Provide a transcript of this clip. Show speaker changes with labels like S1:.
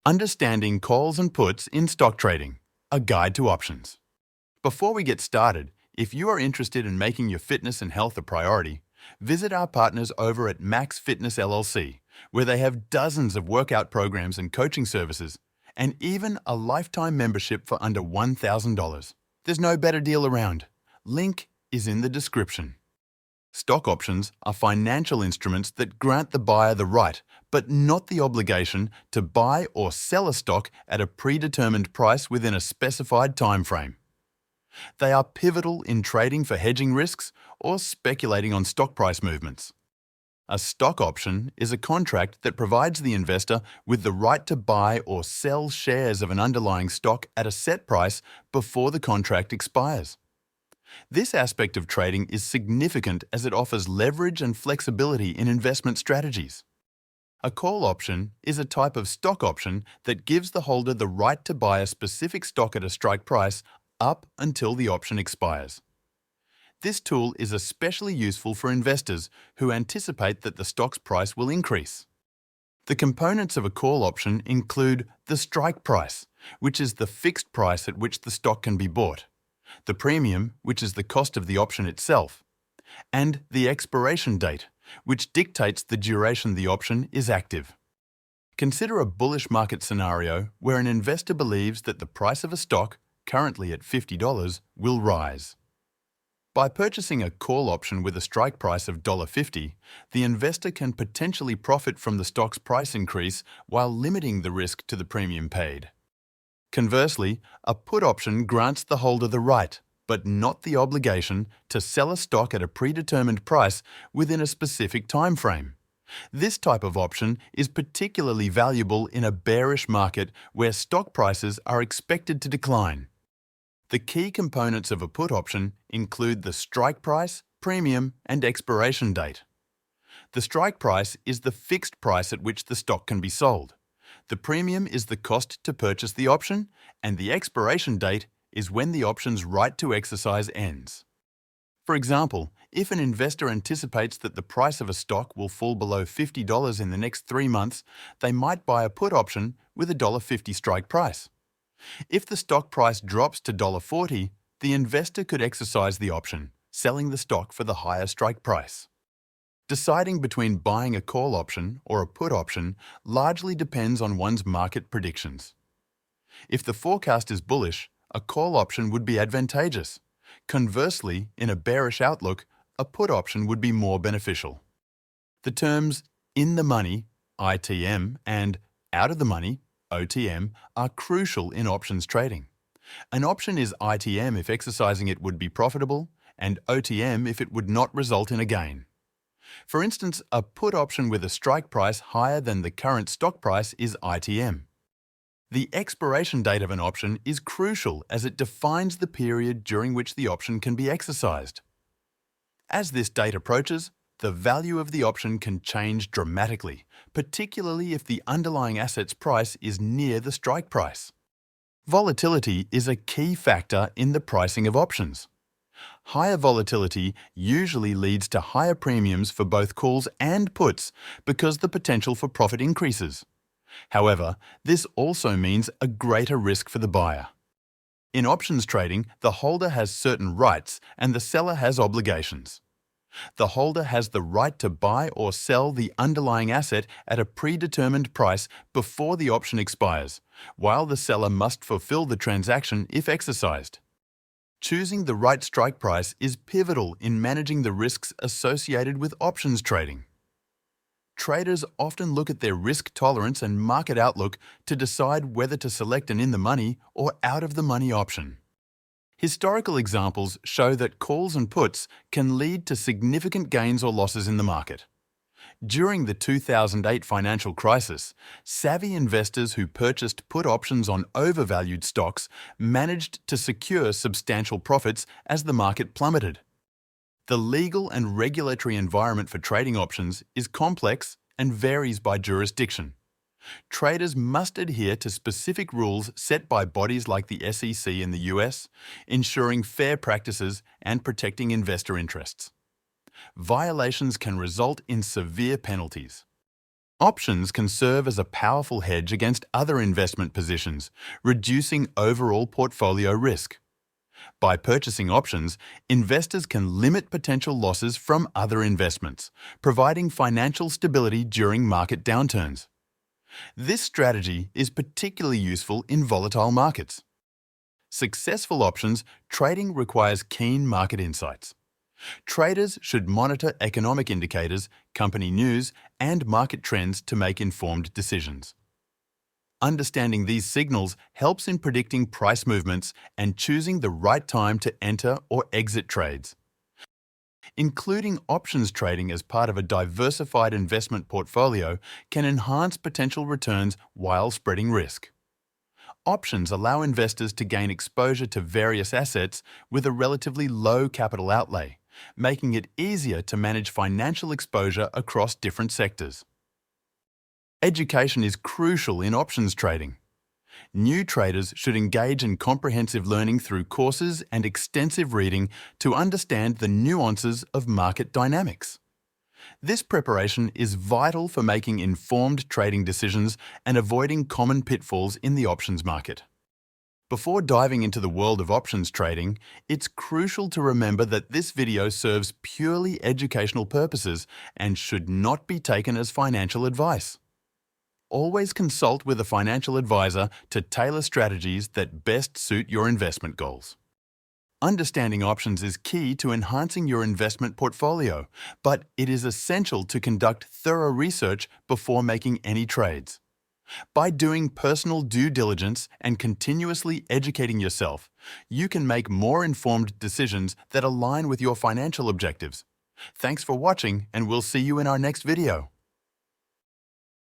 S1: Understanding calls and puts in stock trading, a guide to options. Before we get started, if you are interested in making your fitness and health a priority, visit our partners over at Max Fitness LLC, where they have dozens of workout programs and coaching services, and even a lifetime membership for under $1,000. There's no better deal around. Link is in the description. Stock options are financial instruments that grant the buyer the right, but not the obligation, to buy or sell a stock at a predetermined price within a specified time frame. They are pivotal in trading for hedging risks or speculating on stock price movements. A stock option is a contract that provides the investor with the right to buy or sell shares of an underlying stock at a set price before the contract expires. This aspect of trading is significant as it offers leverage and flexibility in investment strategies. A call option is a type of stock option that gives the holder the right to buy a specific stock at a strike price up until the option expires. This tool is especially useful for investors who anticipate that the stock's price will increase. The components of a call option include the strike price, which is the fixed price at which the stock can be bought, the premium, which is the cost of the option itself, and the expiration date, which dictates the duration the option is active. Consider a bullish market scenario where an investor believes that the price of a stock, currently at $50, will rise. By purchasing a call option with a strike price of $50, the investor can potentially profit from the stock's price increase while limiting the risk to the premium paid. Conversely, a put option grants the holder the right, but not the obligation, to sell a stock at a predetermined price within a specific time frame. This type of option is particularly valuable in a bearish market where stock prices are expected to decline. The key components of a put option include the strike price, premium, and expiration date. The strike price is the fixed price at which the stock can be sold. The premium is the cost to purchase the option, and the expiration date is when the option's right to exercise ends. For example, if an investor anticipates that the price of a stock will fall below $50 in the next 3 months, they might buy a put option with a $50 strike price. If the stock price drops to $40, the investor could exercise the option, selling the stock for the higher strike price. Deciding between buying a call option or a put option largely depends on one's market predictions. If the forecast is bullish, a call option would be advantageous. Conversely, in a bearish outlook, a put option would be more beneficial. The terms in the money, ITM, and out of the money, OTM, are crucial in options trading. An option is ITM if exercising it would be profitable, and OTM if it would not result in a gain. For instance, a put option with a strike price higher than the current stock price is ITM. The expiration date of an option is crucial as it defines the period during which the option can be exercised. As this date approaches, the value of the option can change dramatically, particularly if the underlying asset's price is near the strike price. Volatility is a key factor in the pricing of options. Higher volatility usually leads to higher premiums for both calls and puts because the potential for profit increases. However, this also means a greater risk for the buyer. In options trading, the holder has certain rights and the seller has obligations. The holder has the right to buy or sell the underlying asset at a predetermined price before the option expires, while the seller must fulfill the transaction if exercised. Choosing the right strike price is pivotal in managing the risks associated with options trading. Traders often look at their risk tolerance and market outlook to decide whether to select an in-the-money or out-of-the-money option. Historical examples show that calls and puts can lead to significant gains or losses in the market. During the 2008 financial crisis, savvy investors who purchased put options on overvalued stocks managed to secure substantial profits as the market plummeted. The legal and regulatory environment for trading options is complex and varies by jurisdiction. Traders must adhere to specific rules set by bodies like the SEC in the US, ensuring fair practices and protecting investor interests. Violations can result in severe penalties. Options can serve as a powerful hedge against other investment positions, reducing overall portfolio risk. By purchasing options, investors can limit potential losses from other investments, providing financial stability during market downturns. This strategy is particularly useful in volatile markets. Successful options trading requires keen market insights. Traders should monitor economic indicators, company news, and market trends to make informed decisions. Understanding these signals helps in predicting price movements and choosing the right time to enter or exit trades. Including options trading as part of a diversified investment portfolio can enhance potential returns while spreading risk. Options allow investors to gain exposure to various assets with a relatively low capital outlay, making it easier to manage financial exposure across different sectors. Education is crucial in options trading. New traders should engage in comprehensive learning through courses and extensive reading to understand the nuances of market dynamics. This preparation is vital for making informed trading decisions and avoiding common pitfalls in the options market. Before diving into the world of options trading, it's crucial to remember that this video serves purely educational purposes and should not be taken as financial advice. Always consult with a financial advisor to tailor strategies that best suit your investment goals. Understanding options is key to enhancing your investment portfolio, but it is essential to conduct thorough research before making any trades. By doing personal due diligence and continuously educating yourself, you can make more informed decisions that align with your financial objectives. Thanks for watching, and we'll see you in our next video.